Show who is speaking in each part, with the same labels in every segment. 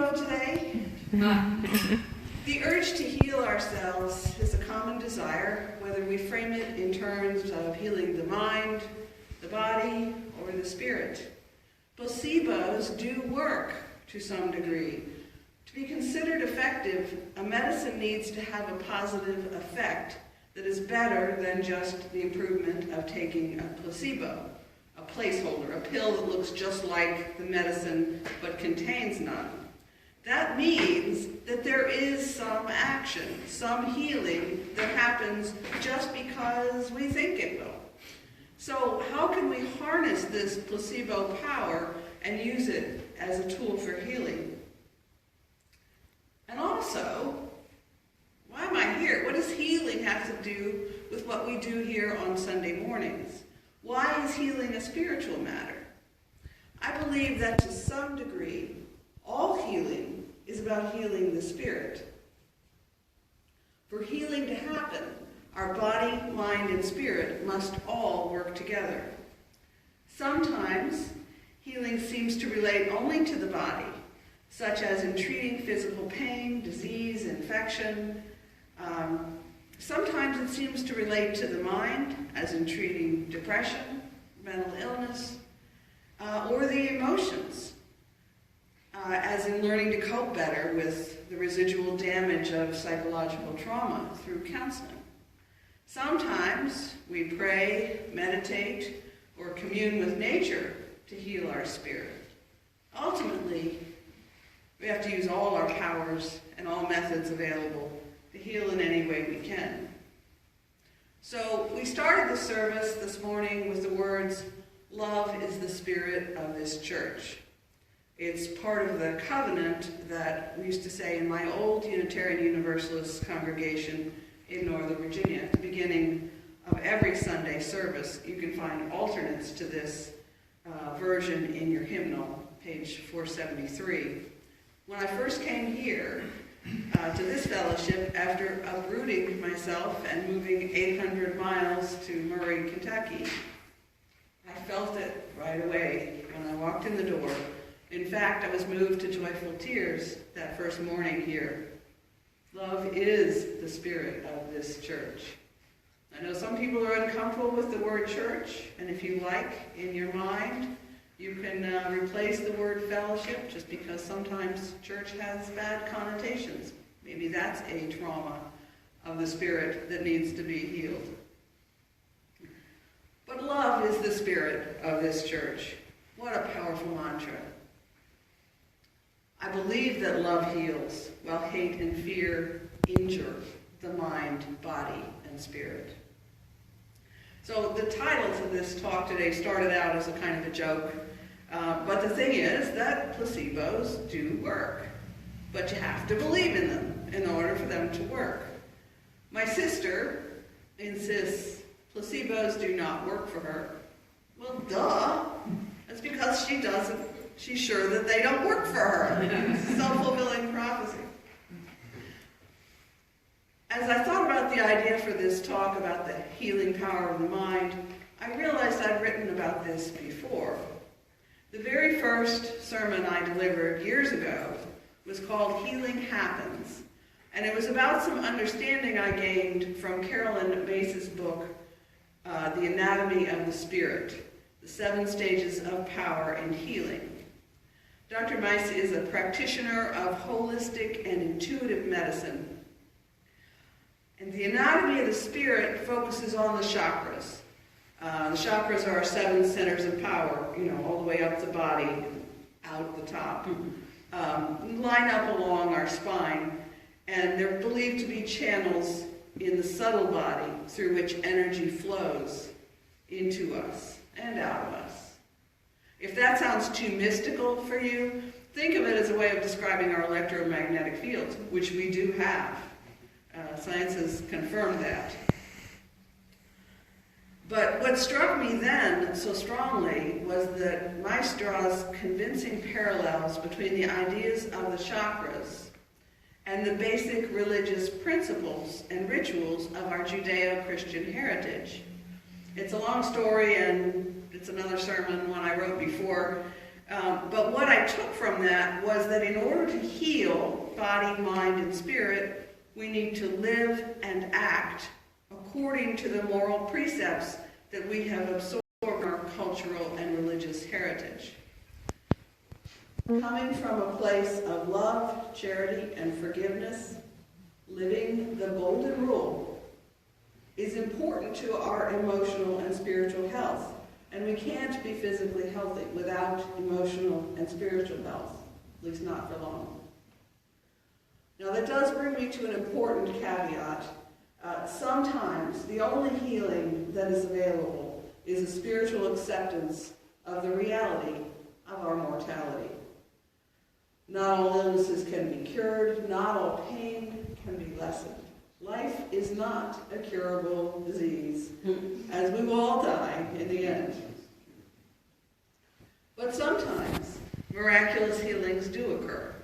Speaker 1: placebo today? The urge to heal ourselves is a common desire, whether we frame it in terms of healing the mind, the body, or the spirit. Placebos do work to some degree. To be considered effective, a medicine needs to have a positive effect that is better than just the improvement of taking a placebo, a placeholder, a pill that looks just like the medicine but contains none. That means that there is some action, some healing that happens just because we think it will. So how can we harness this placebo power and use it as a tool for healing? And also, why am I here? What does healing have to do with what we do here on Sunday mornings? Why is healing a spiritual matter? I believe that to some degree, all healing is about healing the spirit. For healing to happen, our body, mind, and spirit must all work together. Sometimes healing seems to relate only to the body, such as in treating physical pain, disease, infection. Sometimes it seems to relate to the mind, as in treating depression, mental illness, or the emotions, as in learning to cope better with the residual damage of psychological trauma through counseling. Sometimes we pray, meditate, or commune with nature to heal our spirit. Ultimately, we have to use all our powers and all methods available to heal in any way we can. So we started the service this morning with the words, "Love is the spirit of this church." It's part of the covenant that we used to say in my old Unitarian Universalist congregation in Northern Virginia. At the beginning of every Sunday service, you can find alternates to this version in your hymnal, page 473. When I first came here to this fellowship, after uprooting myself and moving 800 miles to Murray, Kentucky, I felt it right away when I walked in the door. In fact, I was moved to joyful tears that first morning here. Love is the spirit of this church. I know some people are uncomfortable with the word church, and if you like, in your mind, you can replace the word fellowship, just because sometimes church has bad connotations. Maybe that's a trauma of the spirit that needs to be healed. But love is the spirit of this church. What a powerful mantra. I believe that love heals, while hate and fear injure the mind, body, and spirit. So the title to this talk today started out as a kind of a joke, but the thing is that placebos do work, but you have to believe in them in order for them to work. My sister insists placebos do not work for her. Well, duh. That's because she's sure that they don't work for her. It's a self-fulfilling prophecy. As I thought about the idea for this talk about the healing power of the mind, I realized I'd written about this before. The very first sermon I delivered years ago was called Healing Happens, and it was about some understanding I gained from Carolyn Mace's book, The Anatomy of the Spirit, the 7 Stages of Power and Healing. Dr. Mace is a practitioner of holistic and intuitive medicine. And the anatomy of the spirit focuses on the chakras. The chakras are our 7 centers of power, all the way up the body, out the top. Line up along our spine, and they're believed to be channels in the subtle body through which energy flows into us and out of us. If that sounds too mystical for you, think of it as a way of describing our electromagnetic fields, which we do have. Science has confirmed that. But what struck me then so strongly was that Mace draws convincing parallels between the ideas of the chakras and the basic religious principles and rituals of our Judeo-Christian heritage. It's a long story, and it's another sermon, one I wrote before, but what I took from that was that in order to heal body, mind, and spirit, we need to live and act according to the moral precepts that we have absorbed in our cultural and religious heritage. Coming from a place of love, charity, and forgiveness, living the golden rule is important to our emotional and spiritual health. And we can't be physically healthy without emotional and spiritual health, at least not for long. Now that does bring me to an important caveat. Sometimes the only healing that is available is a spiritual acceptance of the reality of our mortality. Not all illnesses can be cured, not all pain can be lessened. Life is not a curable disease, as we will all die in the end. But sometimes miraculous healings do occur.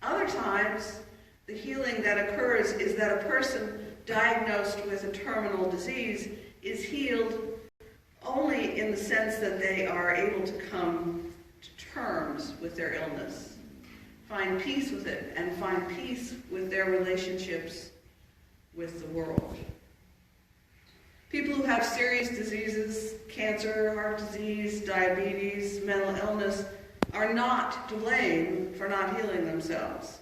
Speaker 1: Other times, the healing that occurs is that a person diagnosed with a terminal disease is healed only in the sense that they are able to come to terms with their illness, find peace with it, and find peace with their relationships with the world. People who have serious diseases, cancer, heart disease, diabetes, mental illness, are not to blame for not healing themselves.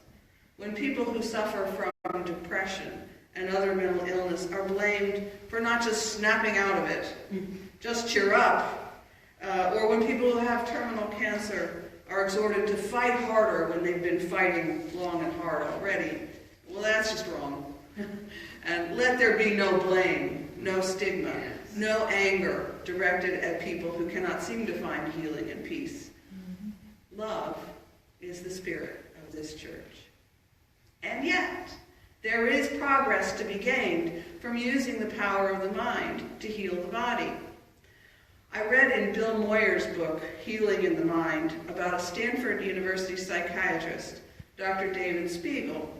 Speaker 1: When people who suffer from depression and other mental illness are blamed for not just snapping out of it, just cheer up, or when people who have terminal cancer are exhorted to fight harder when they've been fighting long and hard already, well, that's just wrong. And let there be no blame, no stigma, no anger directed at people who cannot seem to find healing and peace. Love is the spirit of this church. And yet, there is progress to be gained from using the power of the mind to heal the body. I read in Bill Moyer's book, Healing in the Mind, about a Stanford University psychiatrist, Dr. David Spiegel,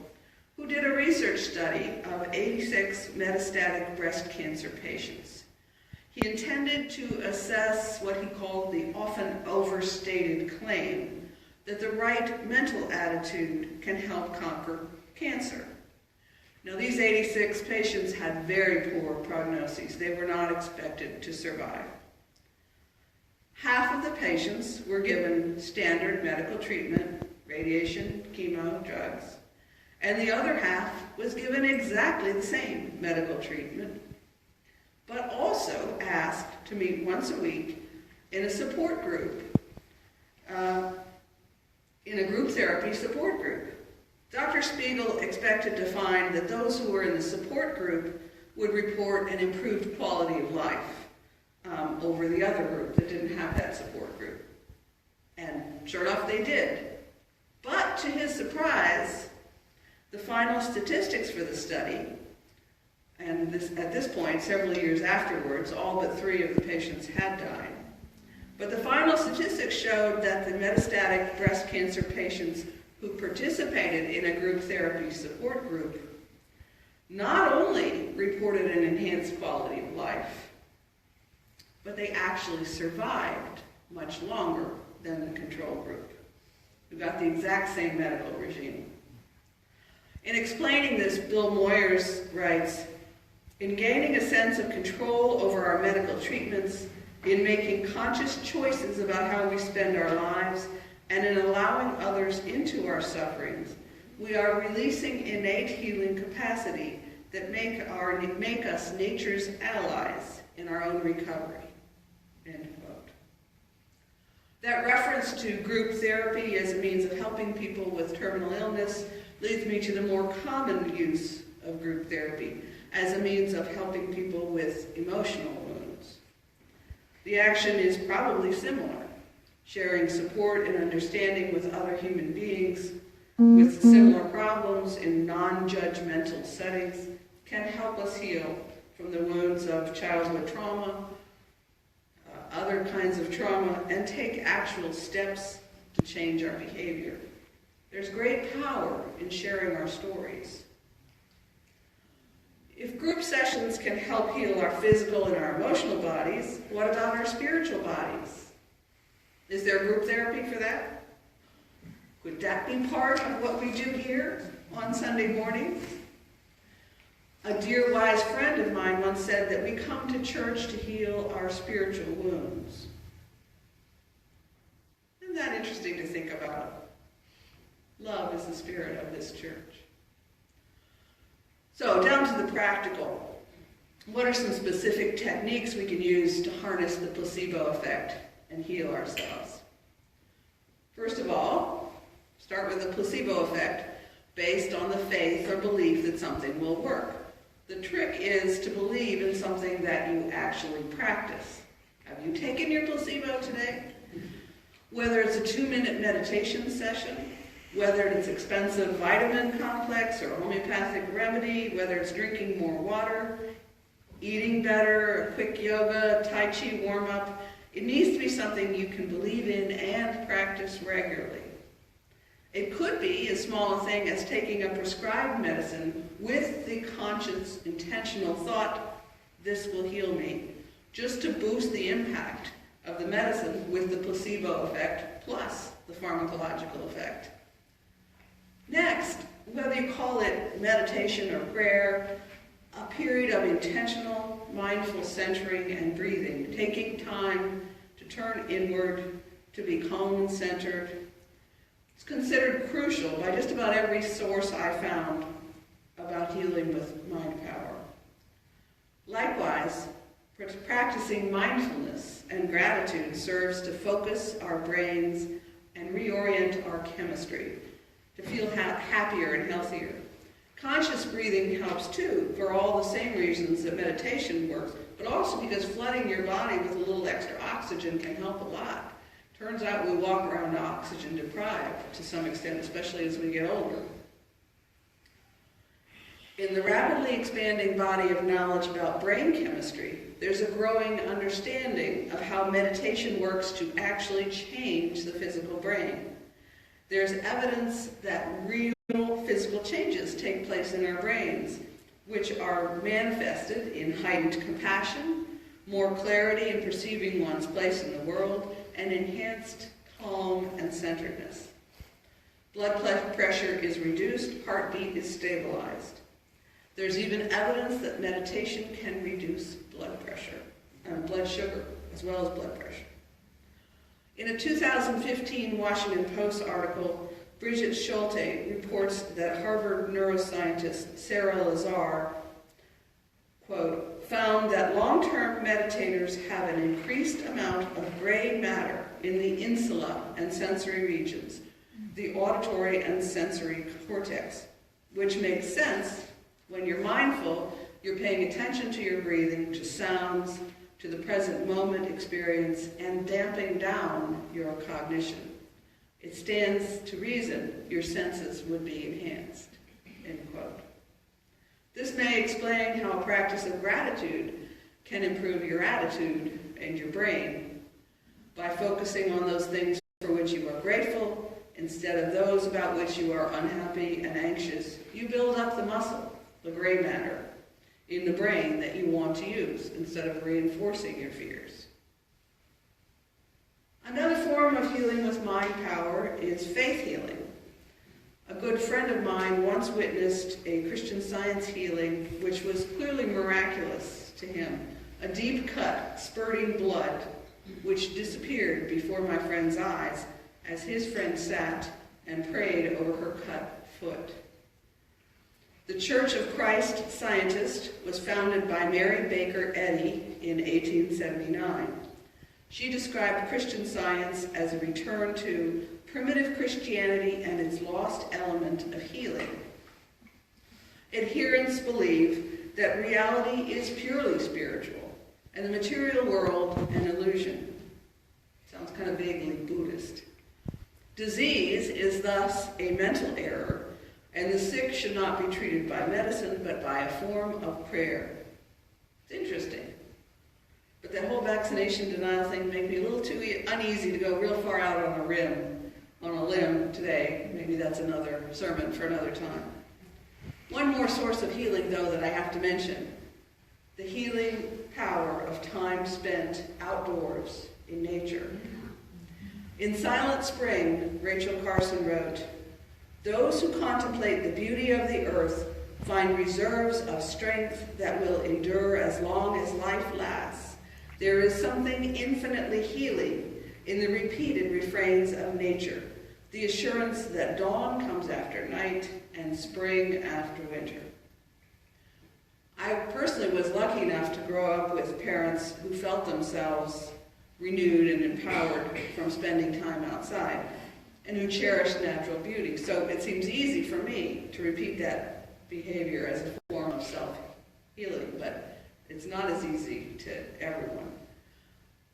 Speaker 1: who did a research study of 86 metastatic breast cancer patients. He intended to assess what he called the often overstated claim that the right mental attitude can help conquer cancer. Now, these 86 patients had very poor prognoses. They were not expected to survive. Half of the patients were given standard medical treatment, radiation, chemo, drugs, and the other half was given exactly the same medical treatment, but also asked to meet once a week in a support group, in a group therapy support group. Dr. Spiegel expected to find that those who were in the support group would report an improved quality of life over the other group that didn't have that support group. And sure enough, they did. But to his surprise, the final statistics for the study, and at this point, several years afterwards, all but 3 of the patients had died. But the final statistics showed that the metastatic breast cancer patients who participated in a group therapy support group not only reported an enhanced quality of life, but they actually survived much longer than the control group, who got the exact same medical regime. In explaining this, Bill Moyers writes, "In gaining a sense of control over our medical treatments, in making conscious choices about how we spend our lives, and in allowing others into our sufferings, we are releasing innate healing capacity that make us nature's allies in our own recovery." End quote. That reference to group therapy as a means of helping people with terminal illness leads me to the more common use of group therapy as a means of helping people with emotional wounds. The action is probably similar. Sharing support and understanding with other human beings with similar problems in non-judgmental settings can help us heal from the wounds of childhood trauma, other kinds of trauma, and take actual steps to change our behavior. There's great power in sharing our stories. If group sessions can help heal our physical and our emotional bodies, what about our spiritual bodies? Is there group therapy for that? Would that be part of what we do here on Sunday mornings? A dear wise friend of mine once said that we come to church to heal our spiritual wounds. Isn't that interesting to think about? Love is the spirit of this church. So, down to the practical. What are some specific techniques we can use to harness the placebo effect and heal ourselves? First of all, start with the placebo effect based on the faith or belief that something will work. The trick is to believe in something that you actually practice. Have you taken your placebo today? Whether it's a 2-minute meditation session, whether it's expensive vitamin complex or homeopathic remedy, whether it's drinking more water, eating better, a quick yoga, Tai Chi warm-up, it needs to be something you can believe in and practice regularly. It could be as small a thing as taking a prescribed medicine with the conscious, intentional thought, this will heal me, just to boost the impact of the medicine with the placebo effect plus the pharmacological effect. Next, whether you call it meditation or prayer, a period of intentional, mindful centering and breathing, taking time to turn inward, to be calm and centered. It's considered crucial by just about every source I found about healing with mind power. Likewise, practicing mindfulness and gratitude serves to focus our brains and reorient our chemistry, to feel happier and healthier. Conscious breathing helps too, for all the same reasons that meditation works, but also because flooding your body with a little extra oxygen can help a lot. Turns out we walk around oxygen deprived to some extent, especially as we get older. In the rapidly expanding body of knowledge about brain chemistry, there's a growing understanding of how meditation works to actually change the physical brain. There's evidence that real physical changes take place in our brains, which are manifested in heightened compassion, more clarity in perceiving one's place in the world, and enhanced calm and centeredness. Blood pressure is reduced, heartbeat is stabilized. There's even evidence that meditation can reduce blood pressure, blood sugar, as well as blood pressure. In a 2015 Washington Post article, Bridget Schulte reports that Harvard neuroscientist Sarah Lazar, quote, found that long-term meditators have an increased amount of gray matter in the insula and sensory regions, the auditory and sensory cortex, which makes sense. When you're mindful, you're paying attention to your breathing, to sounds, to the present moment experience, and damping down your cognition. It stands to reason your senses would be enhanced, end quote. This may explain how a practice of gratitude can improve your attitude and your brain. By focusing on those things for which you are grateful, instead of those about which you are unhappy and anxious, you build up the muscle, the gray matter, in the brain that you want to use, instead of reinforcing your fears. Another form of healing with mind power is faith healing. A good friend of mine once witnessed a Christian Science healing which was clearly miraculous to him. A deep cut, spurting blood, which disappeared before my friend's eyes as his friend sat and prayed over her cut foot. The Church of Christ Scientist was founded by Mary Baker Eddy in 1879. She described Christian Science as a return to primitive Christianity and its lost element of healing. Adherents believe that reality is purely spiritual and the material world an illusion. Sounds kind of vaguely Buddhist. Disease is thus a mental error, and the sick should not be treated by medicine but by a form of prayer. It's interesting. But that whole vaccination denial thing made me a little too uneasy to go real far out on a limb today. Maybe that's another sermon for another time. One more source of healing, though, that I have to mention: the healing power of time spent outdoors in nature. In Silent Spring, Rachel Carson wrote, "Those who contemplate the beauty of the earth find reserves of strength that will endure as long as life lasts. There is something infinitely healing in the repeated refrains of nature, the assurance that dawn comes after night and spring after winter." I personally was lucky enough to grow up with parents who felt themselves renewed and empowered from spending time outside, and who cherished natural beauty. So it seems easy for me to repeat that behavior as a form of self-healing, but it's not as easy to everyone.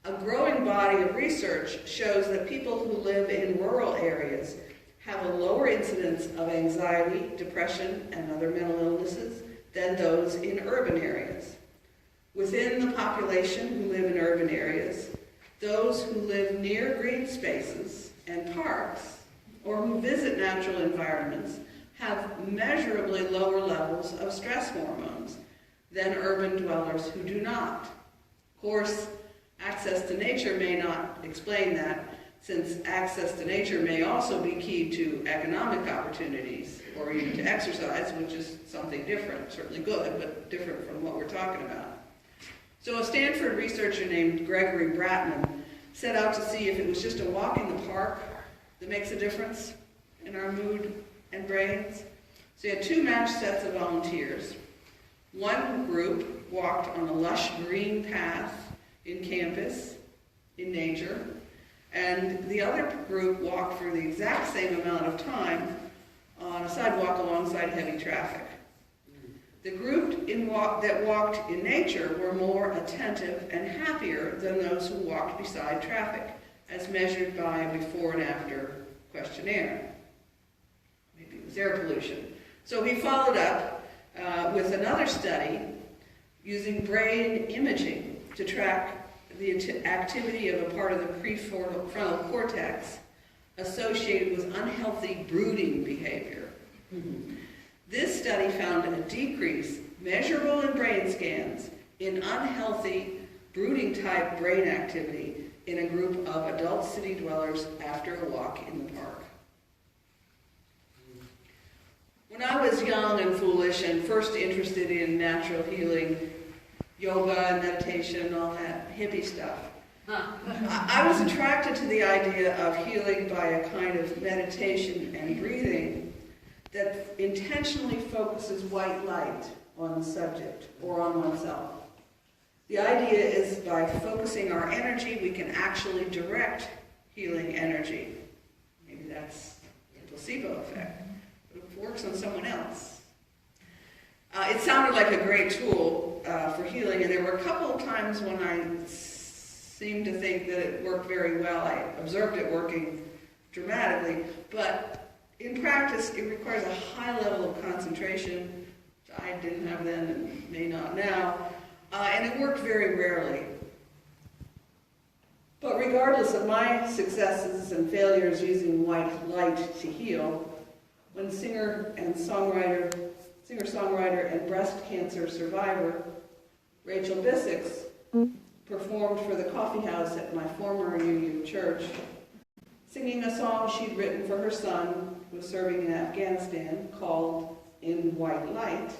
Speaker 1: A growing body of research shows that people who live in rural areas have a lower incidence of anxiety, depression, and other mental illnesses than those in urban areas. Within the population who live in urban areas, those who live near green spaces and parks, or who visit natural environments, have measurably lower levels of stress hormones than urban dwellers who do not. Of course, access to nature may not explain that, since access to nature may also be key to economic opportunities or even to exercise, which is something different, certainly good, but different from what we're talking about. So a Stanford researcher named Gregory Bratman set out to see if it was just a walk in the park that makes a difference in our mood and brains. So he had two matched sets of volunteers. One group walked on a lush green path in campus, in nature, and the other group walked for the exact same amount of time on a sidewalk alongside heavy traffic. The group that walked in nature were more attentive and happier than those who walked beside traffic, as measured by a before and after questionnaire. Maybe it was air pollution. So he followed up with another study using brain imaging to track the activity of a part of the prefrontal cortex associated with unhealthy brooding behavior. This study found a decrease, measurable in brain scans, in unhealthy brooding-type brain activity in a group of adult city dwellers after a walk in the park. When I was young and foolish and first interested in natural healing, yoga and meditation and all that hippie stuff, I was attracted to the idea of healing by a kind of meditation and breathing that intentionally focuses white light on the subject or on oneself. The idea is by focusing our energy, we can actually direct healing energy. Maybe that's the placebo effect, but it works on someone else. It sounded like a great tool for healing, and there were a couple of times when I seemed to think that it worked very well. I observed it working dramatically, but in practice, it requires a high level of concentration, which I didn't have then and may not now, and it worked very rarely. But regardless of my successes and failures using white light to heal, when singer-songwriter and breast cancer survivor Rachel Bissix performed for the coffee house at my former Union church, singing a song she'd written for her son who was serving in Afghanistan called "In White Light,"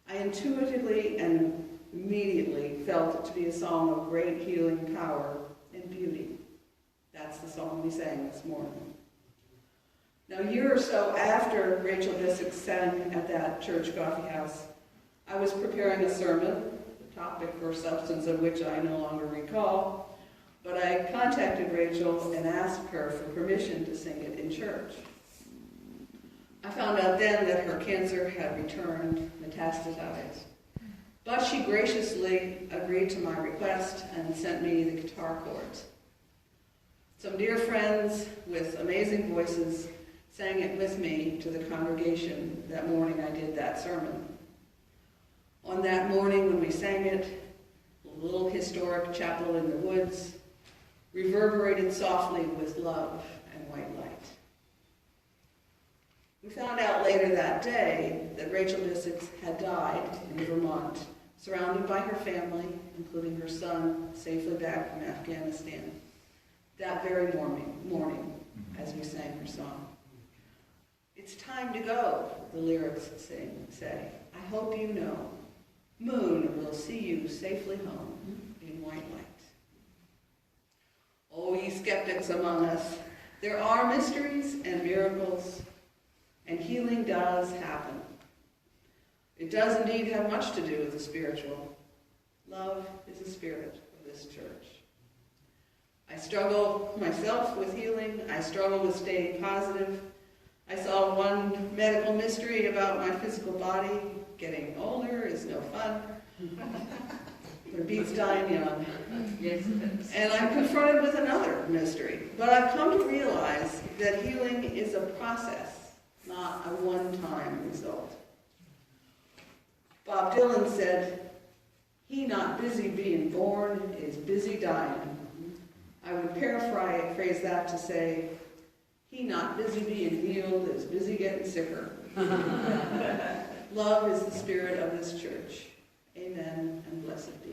Speaker 1: I intuitively and immediately felt it to be a song of great healing power and beauty. That's the song we sang this morning. Now, a year or so after Rachel Bissix sang at that church coffee house, I was preparing a sermon, the topic or substance of which I no longer recall, but I contacted Rachel and asked her for permission to sing it in church. I found out then that her cancer had returned, metastasized, but she graciously agreed to my request and sent me the guitar chords. Some dear friends with amazing voices sang it with me to the congregation that morning I did that sermon. On that morning when we sang it, a little historic chapel in the woods reverberated softly with love and white light. We found out later that day that Rachel Bissix had died in Vermont, surrounded by her family, including her son, safely back from Afghanistan. that very morning as we sang her song. It's time to go, the lyrics say. I hope you know. Moon will see you safely home in white light. Oh, ye skeptics among us, there are mysteries and miracles, and healing does happen. It does indeed have much to do with the spiritual. Love is the spirit of this church. I struggle myself with healing. I struggle with staying positive. I saw one medical mystery about my physical body. Getting older is no fun. It beats dying young.
Speaker 2: Yes, it is.
Speaker 1: And I'm confronted with another mystery. But I've come to realize that healing is a process, not a one-time result. Bob Dylan said, "He not busy being born is busy dying." I would paraphrase that to say, "He not busy being healed is busy getting sicker." Love is the spirit of this church. Amen and blessed be.